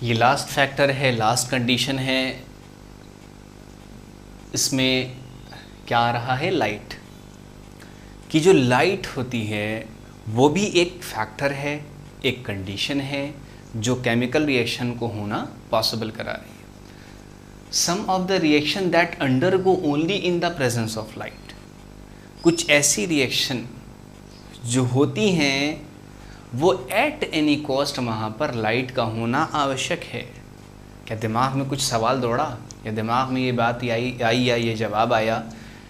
ये last factor है, last condition है। इसमें क्या आ रहा है, लाइट कि जो लाइट होती है वो भी एक फैक्टर है, एक कंडीशन है जो केमिकल रिएक्शन को होना पॉसिबल करा रही है। Some of the reaction that undergo only in the presence of light. कुछ ऐसी रिएक्शन जो होती हैं वो एट एनी कॉस्ट वहाँ पर लाइट का होना आवश्यक है। क्या दिमाग में कुछ सवाल दौड़ा, या दिमाग में ये बात आई या ये जवाब आया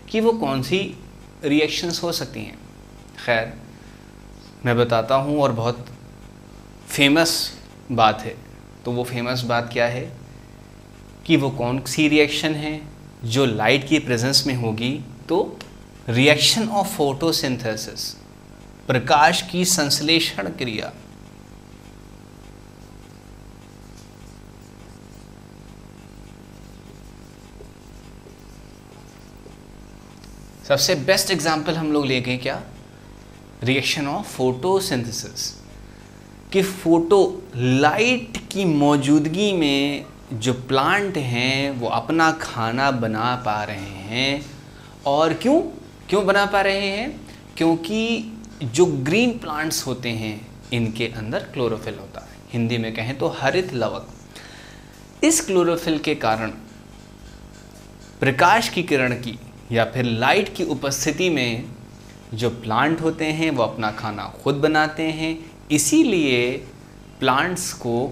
कि वो कौन सी रिएक्शंस हो सकती हैं? खैर मैं बताता हूँ, और बहुत फेमस बात है। तो वो फेमस बात क्या है कि वो कौन सी रिएक्शन है जो लाइट की प्रेजेंस में होगी? तो रिएक्शन ऑफ फोटोसिंथेसिस, प्रकाश की संश्लेषण क्रिया। सबसे बेस्ट एग्जाम्पल हम लोग लेंगे क्या, रिएक्शन ऑफ फोटोसिंथेसिस। कि फोटो लाइट की मौजूदगी में जो प्लांट हैं वो अपना खाना बना पा रहे हैं। और क्यों बना पा रहे हैं? क्योंकि जो ग्रीन प्लांट्स होते हैं इनके अंदर क्लोरोफिल होता है, हिंदी में कहें तो हरित लवक। इस क्लोरोफिल के कारण प्रकाश की किरण की या फिर लाइट की उपस्थिति में जो प्लांट होते हैं वो अपना खाना खुद बनाते हैं। इसीलिए प्लांट्स को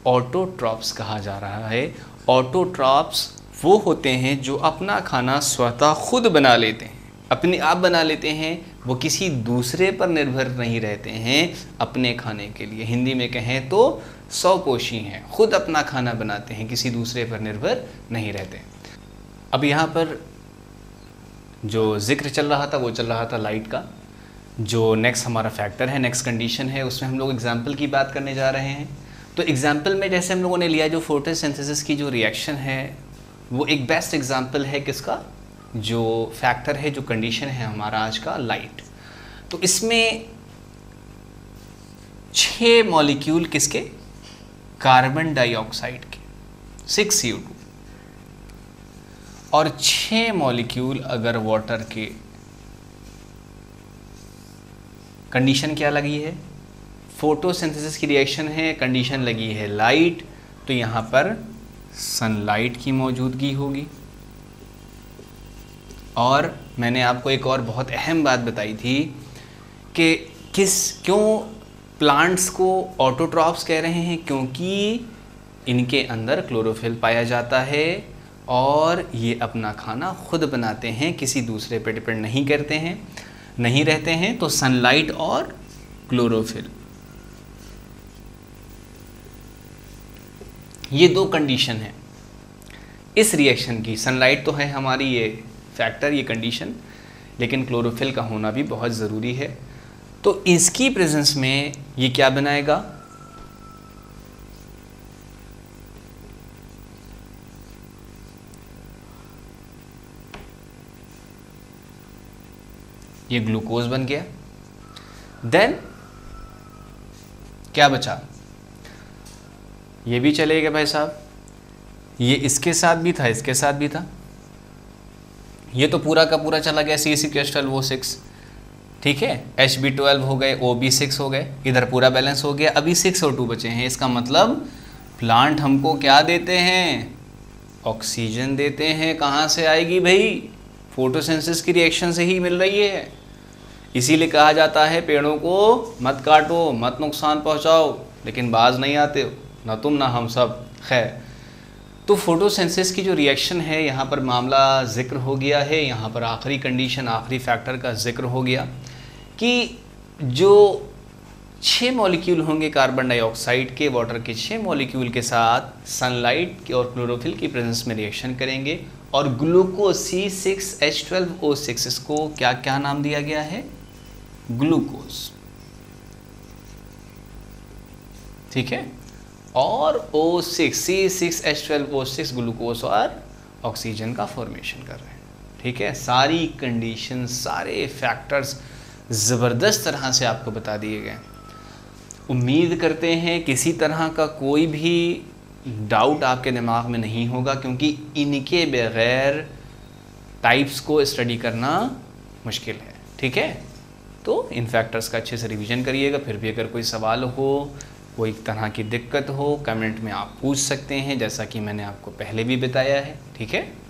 ऑटोट्रॉप्स कहा जा रहा है। ऑटोट्रॉप्स वो होते हैं जो अपना खाना स्वतः खुद बना लेते हैं, अपने आप बना लेते हैं। वो किसी दूसरे पर निर्भर नहीं रहते हैं अपने खाने के लिए। हिंदी में कहें तो स्वपोषी हैं, खुद अपना खाना बनाते हैं, किसी दूसरे पर निर्भर नहीं रहते। अब यहाँ पर जो जिक्र चल रहा था वो चल रहा था लाइट का। जो नेक्स्ट हमारा फैक्टर है, नेक्स्ट कंडीशन है, उसमें हम लोग एग्जाम्पल की बात करने जा रहे हैं। तो एग्जाम्पल में जैसे हम लोगों ने लिया, जो फोटोसिंथेसिस की जो रिएक्शन है वो एक बेस्ट एग्जाम्पल है किसका, जो फैक्टर है, जो कंडीशन है हमारा आज का, लाइट। तो इसमें 6 मॉलिक्यूल किसके, कार्बन डाइऑक्साइड के, 6 CO2, और 6 मॉलिक्यूल अगर वाटर के। कंडीशन क्या लगी है, फोटोसिंथेसिस की रिएक्शन है, कंडीशन लगी है लाइट। तो यहाँ पर सनलाइट की मौजूदगी होगी। और मैंने आपको एक और बहुत अहम बात बताई थी कि क्यों प्लांट्स को ऑटोट्रॉप्स कह रहे हैं, क्योंकि इनके अंदर क्लोरोफिल पाया जाता है और ये अपना खाना खुद बनाते हैं, किसी दूसरे पर डिपेंड नहीं करते हैं, नहीं रहते हैं। तो सनलाइट और क्लोरोफिल, ये 2 कंडीशन है इस रिएक्शन की। सनलाइट तो है हमारी ये फैक्टर, ये कंडीशन, लेकिन क्लोरोफिल का होना भी बहुत ज़रूरी है। तो इसकी प्रेजेंस में ये क्या बनाएगा, ये ग्लूकोज बन गया। देन क्या बचा, ये भी चलेगा भाई साहब, ये इसके साथ भी था, इसके साथ भी था, ये तो पूरा का पूरा चला गया, C6H12O6, ठीक है। Hb12 हो गए, OB6 हो गए, इधर पूरा बैलेंस हो गया। अभी 6 और 2 बचे हैं। इसका मतलब प्लांट हमको क्या देते हैं, ऑक्सीजन देते हैं। कहाँ से आएगी भाई, फोटोसिंथेसिस की रिएक्शन से ही मिल रही है। इसीलिए कहा जाता है पेड़ों को मत काटो, मत नुकसान पहुँचाओ, लेकिन बाज नहीं आते हो, ना तुम ना हम सब। खैर, तो फोटोसिंथेसिस की जो रिएक्शन है यहाँ पर मामला जिक्र हो गया है। यहाँ पर आखिरी कंडीशन, आखिरी फैक्टर का जिक्र हो गया कि जो 6 मॉलिक्यूल होंगे कार्बन डाइऑक्साइड के, वाटर के 6 मॉलिक्यूल के साथ सनलाइट के और क्लोरोफिल की प्रेजेंस में रिएक्शन करेंगे और ग्लूकोज C6H12O6, इसको क्या क्या नाम दिया गया है, ग्लूकोज, ठीक है। और O6 C6H12O6 ग्लूकोज और ऑक्सीजन का फॉर्मेशन कर रहे हैं, ठीक है। सारी कंडीशन, सारे फैक्टर्स ज़बरदस्त तरह से आपको बता दिए गए। उम्मीद करते हैं किसी तरह का कोई भी डाउट आपके दिमाग में नहीं होगा, क्योंकि इनके बगैर टाइप्स को स्टडी करना मुश्किल है। ठीक है, तो इन फैक्टर्स का अच्छे से रिवीजन करिएगा। फिर भी अगर कोई सवाल हो, कोई तरह की दिक्कत हो, कमेंट में आप पूछ सकते हैं, जैसा कि मैंने आपको पहले भी बताया है। ठीक है।